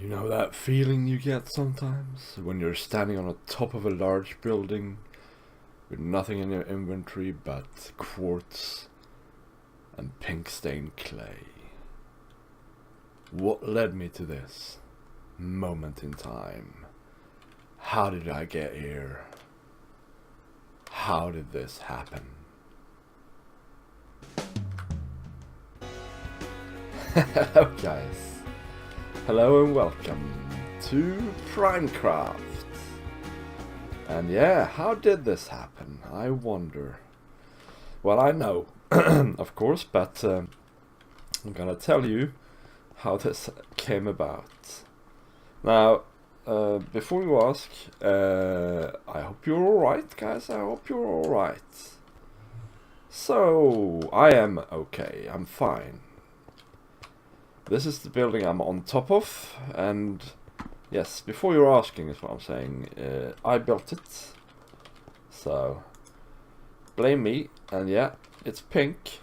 You know that feeling you get sometimes when you're standing on the top of a large building with nothing in your inventory but quartz and pink stained clay. What led me to this moment in time? How did I get here? How did this happen? Hello guys. Hello and welcome to PrimeCraft. And yeah, how did this happen? I wonder. Well, I know, of course, but I'm gonna tell you how this came about. Now, before you ask, I hope you're alright, guys. I hope you're alright. So, I am okay. I'm fine. This is the building I'm on top of, and yes, before you're asking is what I'm saying, I built it, so blame me, and yeah, it's pink.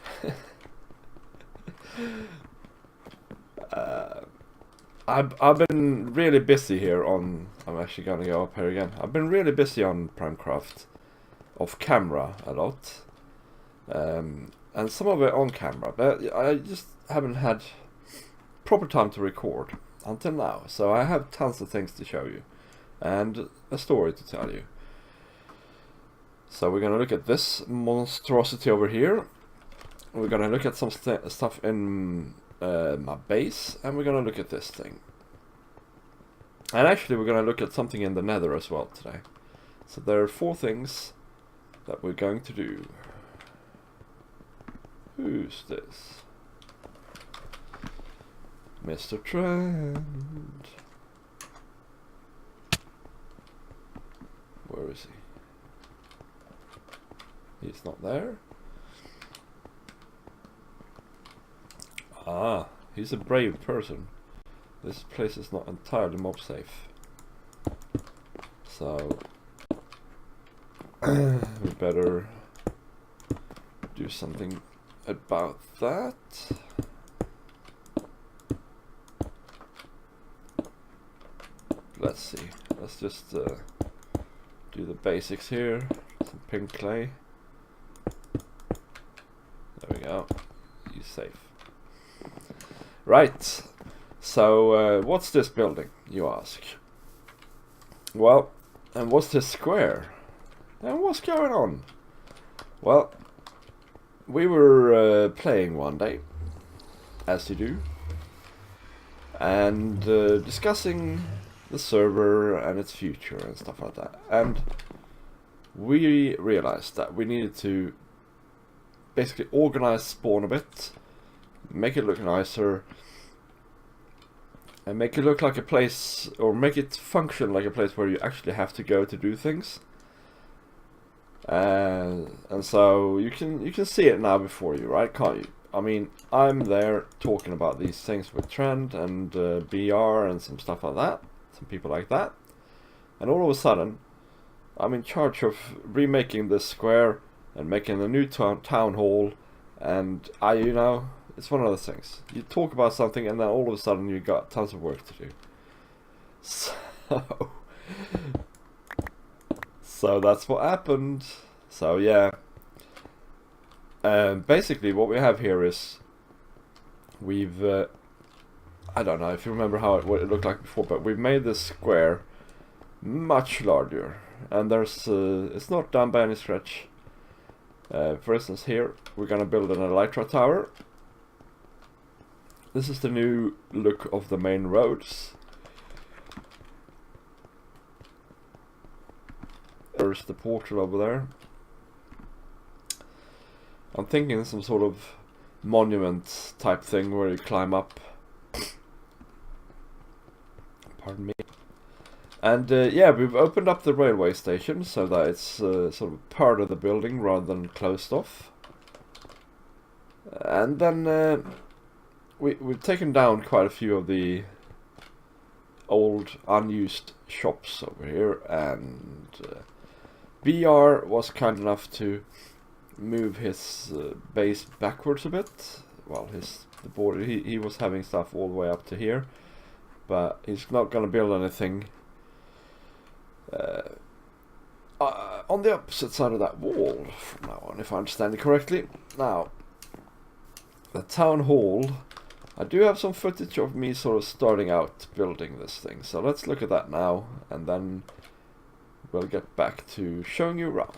I've been really busy here on, I'm actually gonna go up here again, I've been really busy on PrimeCraft, off camera a lot, and some of it on camera, but I just haven't had proper time to record until now, so I have tons of things to show you and a story to tell you. So we're gonna look at this monstrosity over here, we're gonna look at some stuff in my base, and we're gonna look at this thing, and actually we're gonna look at something in the nether as well today. So there are 4 things that we're going to do. Who's this? Mr. Trend. Where is he? He's not there. Ah, he's a brave person. This place is not entirely mob safe. So we better do something about that. Let's see, let's just do the basics here. Some pink clay. There we go. He's safe. Right, so what's this building, you ask? Well, and what's this square? And what's going on? Well, we were playing one day, as you do, and discussing the server and its future and stuff like that, and we realized that we needed to basically organize spawn a bit, make it look nicer, and make it look like a place, or make it function like a place where you actually have to go to do things. And so you can see it now before you, right? Can't you? I mean, I'm there talking about these things with Trend and BR and some stuff like that, some people like that, and all of a sudden I'm in charge of remaking this square and making a new town hall, and you know, it's one of those things. You talk about something and then all of a sudden you got tons of work to do. So that's what happened. So yeah, basically what we have here is we've I don't know if you remember what it looked like before, but we've made this square much larger, and there's it's not done by any stretch. For instance, here we're gonna build an elytra tower. This is the new look of the main roads. There's the portal over there. I'm thinking some sort of monument type thing where you climb up. Pardon me. And yeah, we've opened up the railway station so that it's sort of part of the building rather than closed off. And then we've taken down quite a few of the old unused shops over here, and BR was kind enough to move his base backwards a bit. Well, the border, he was having stuff all the way up to here, but he's not gonna build anything on the opposite side of that wall from now on, if I understand it correctly. Now, the town hall, I do have some footage of me sort of starting out building this thing, so let's look at that now, and then we'll get back to showing you around.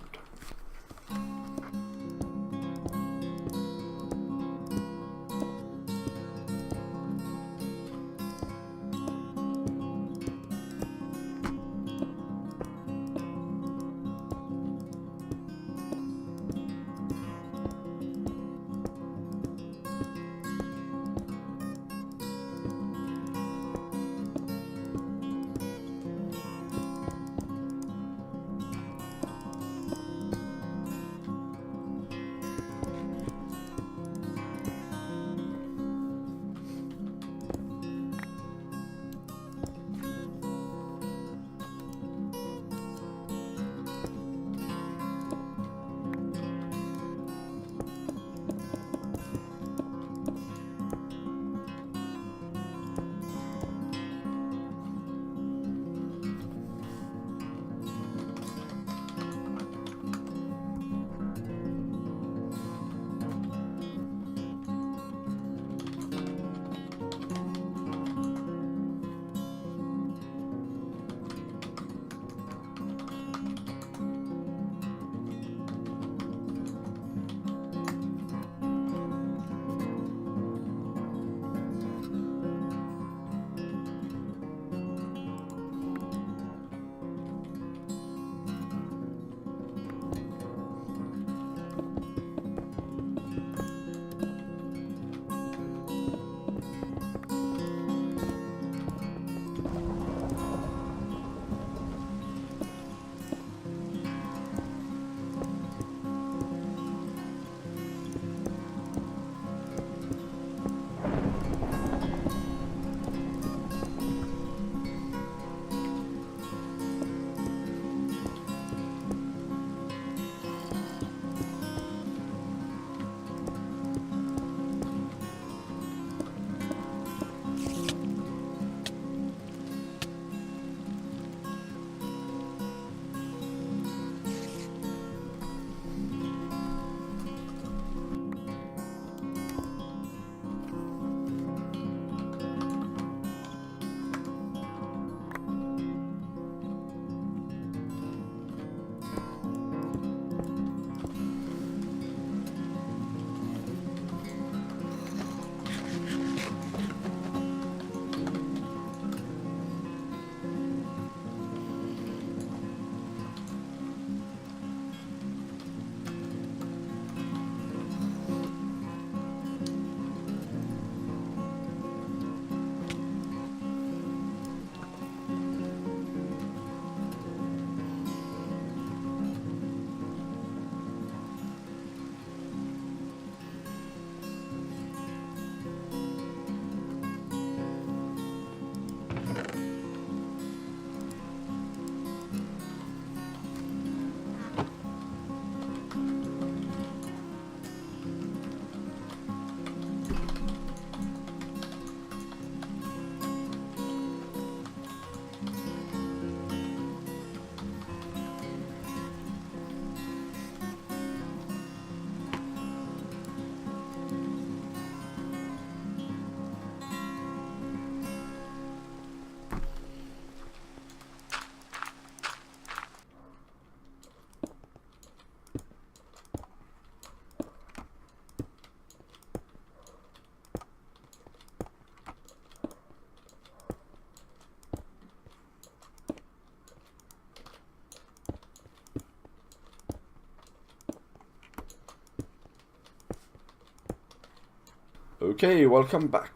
Okay, welcome back.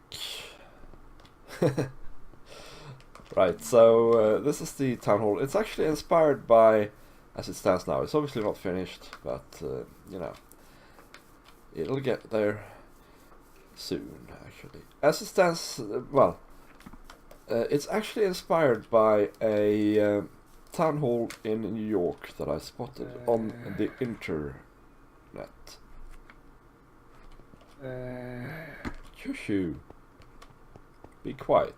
Right, so this is the town hall. It's actually inspired by, as it stands now, it's obviously not finished, but you know, it'll get there soon, actually. As it stands, well, it's actually inspired by a town hall in New York that I spotted on the internet. Shoo. Be quiet.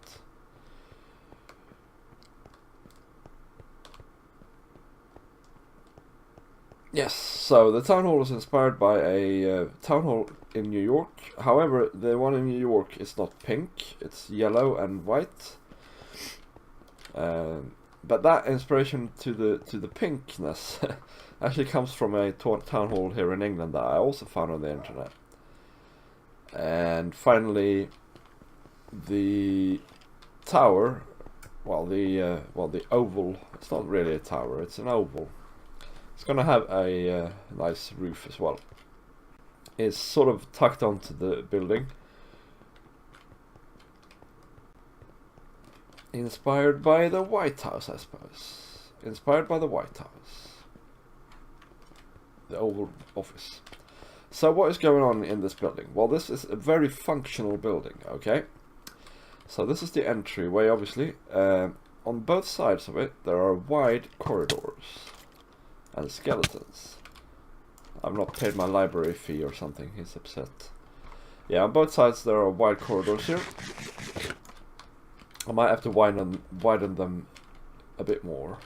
Yes, so the town hall is inspired by a town hall in New York. However, the one in New York is not pink, it's yellow and white. But that inspiration to the pinkness actually comes from a town hall here in England that I also found on the internet. And finally, the tower, well, the oval. It's not really a tower; it's an oval. It's gonna have a nice roof as well. It's sort of tucked onto the building. Inspired by the White House, I suppose. Inspired by the White House. The Oval Office. So what is going on in this building? Well, this is a very functional building, okay? So this is the entryway, obviously. On both sides of it, there are wide corridors. And skeletons. I've not paid my library fee or something, he's upset. Yeah, on both sides there are wide corridors here. I might have to widen them a bit more.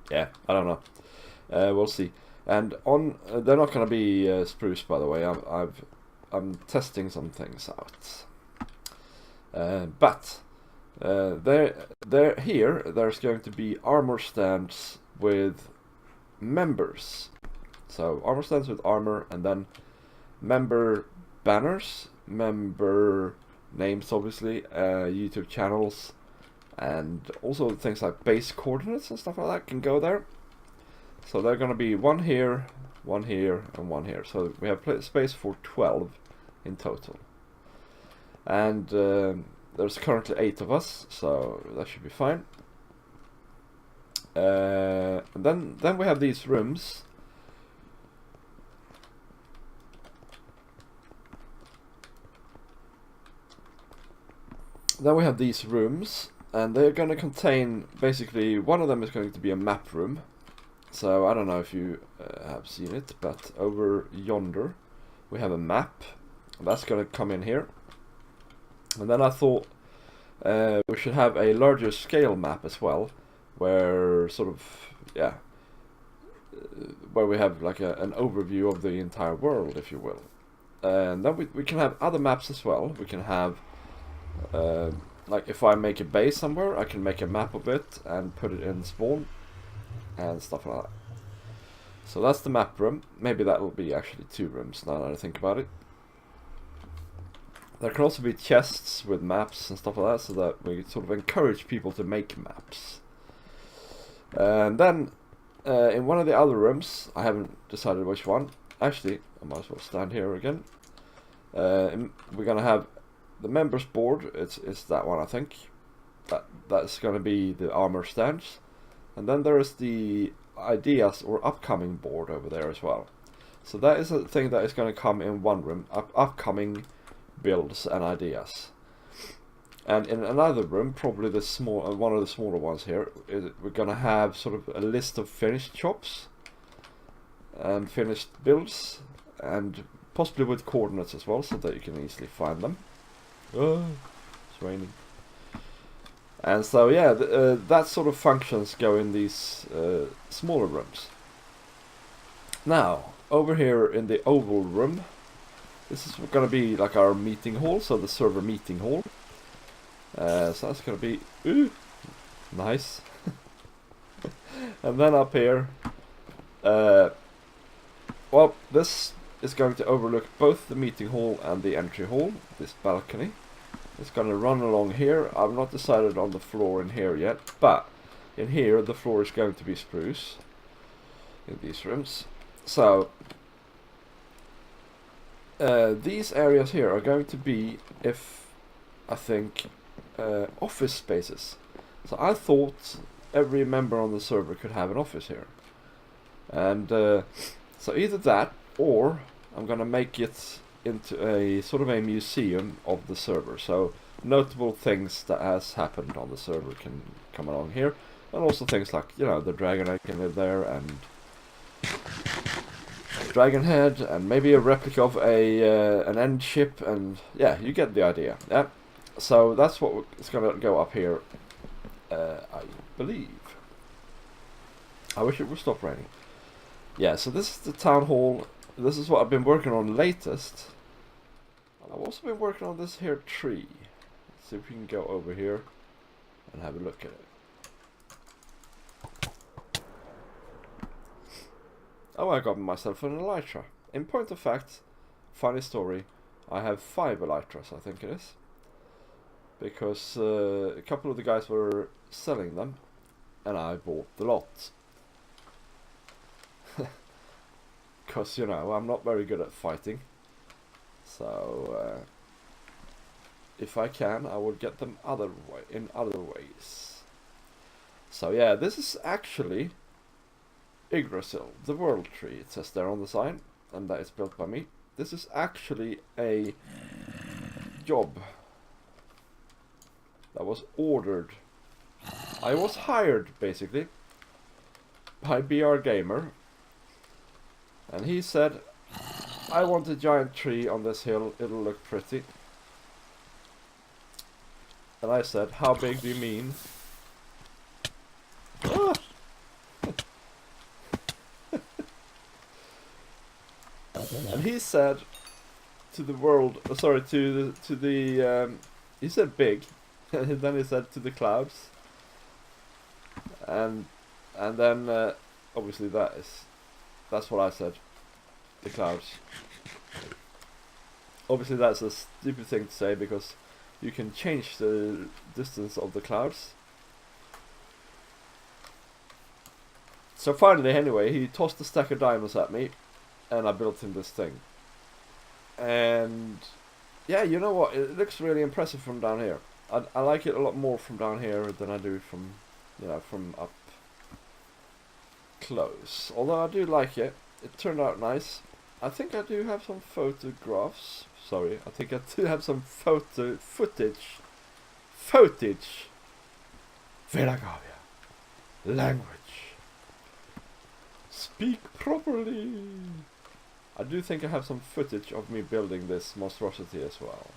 Yeah, I don't know. We'll see. And on, they're not going to be spruce, by the way. I'm testing some things out. But there's going to be armor stands with members. So armor stands with armor, and then member banners, member names, obviously, YouTube channels, and also things like base coordinates and stuff like that can go there. So they're going to be one here, and one here. So we have space for 12 in total. And there's currently 8 of us, so that should be fine. And then we have these rooms. Then we have these rooms, and they're going to contain, basically, one of them is going to be a map room. So I don't know if you have seen it, but over yonder we have a map. That's going to come in here. And then I thought we should have a larger scale map as well, where sort of, yeah, where we have like an overview of the entire world, if you will. And then we can have other maps as well. We can have, like if I make a base somewhere, I can make a map of it and put it in spawn and stuff like that. So that's the map room. Maybe that will be actually 2 rooms now that I think about it. There can also be chests with maps and stuff like that, so that we sort of encourage people to make maps. And then in one of the other rooms, I haven't decided which one. Actually, I might as well stand here again. We're gonna have the members board. It's that one, I think. That's gonna be the armor stands. And then there is the ideas or upcoming board over there as well. So that is a thing that is going to come in one room, upcoming builds and ideas. And in another room, probably the one of the smaller ones here, we're going to have sort of a list of finished shops and finished builds, and possibly with coordinates as well, so that you can easily find them. Oh, it's raining. And so yeah, that sort of functions go in these smaller rooms. Now, over here in the oval room, this is going to be like our meeting hall, so the server meeting hall. So that's going to be nice. And then up here, well, this is going to overlook both the meeting hall and the entry hall, this balcony. It's going to run along here. I've not decided on the floor in here yet, but in here the floor is going to be spruce in these rooms. So these areas here are going to be, I think, office spaces. So I thought every member on the server could have an office here. And so either that, or I'm going to make it into a sort of a museum of the server. So notable things that has happened on the server can come along here, and also things like, you know, the dragon egg can live there, and dragon head, and maybe a replica of an end ship, and yeah, you get the idea. Yeah, so that's what it's gonna go up here, I believe. I wish it would stop raining. Yeah, so this is the town hall. This is what I've been working on latest. And I've also been working on this here tree. Let's see if we can go over here and have a look at it. Oh, I got myself an elytra. In point of fact, funny story, I have 5 elytras, I think it is. Because a couple of the guys were selling them, and I bought the lot. Because, you know, I'm not very good at fighting. So, if I can, I will get them in other ways. So yeah, this is actually Yggdrasil, the world tree. It says there on the sign, and that is built by me. This is actually a job that was ordered. I was hired, basically, by BR Gamer. And he said, I want a giant tree on this hill, it'll look pretty. And I said, how big do you mean? Ah! And he said to the world, he said big, and then he said to the clouds. And then, obviously that's what I said. The clouds. Obviously that's a stupid thing to say because you can change the distance of the clouds. So finally, anyway, he tossed a stack of diamonds at me, and I built him this thing. And yeah, you know what? It looks really impressive from down here. I like it a lot more from down here than I do from, you know, from up close. Although I do like it. It turned out nice. I think I do have some photographs. Sorry, I think I do have some footage. Velagavia. Language. Speak properly. I do think I have some footage of me building this monstrosity as well.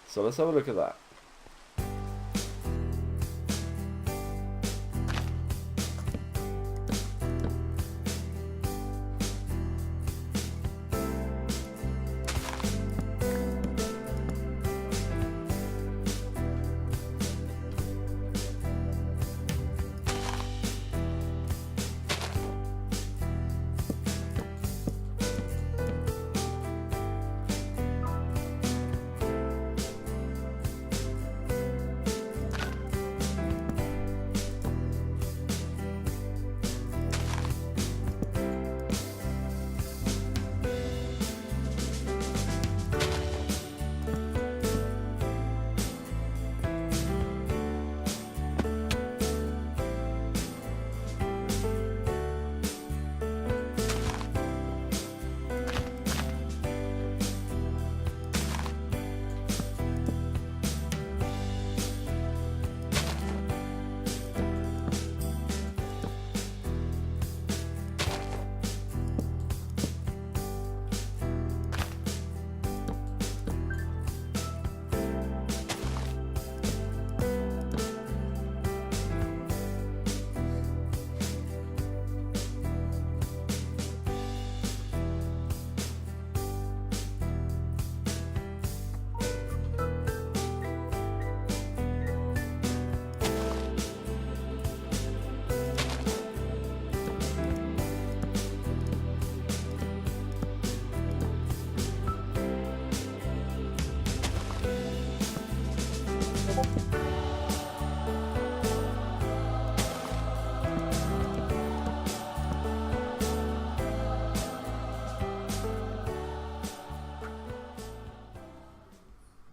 So let's have a look at that.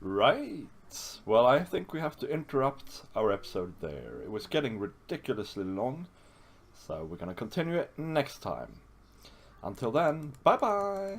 Right. Well, I think we have to interrupt our episode there. It was getting ridiculously long, so we're gonna continue it next time. Until then, bye bye!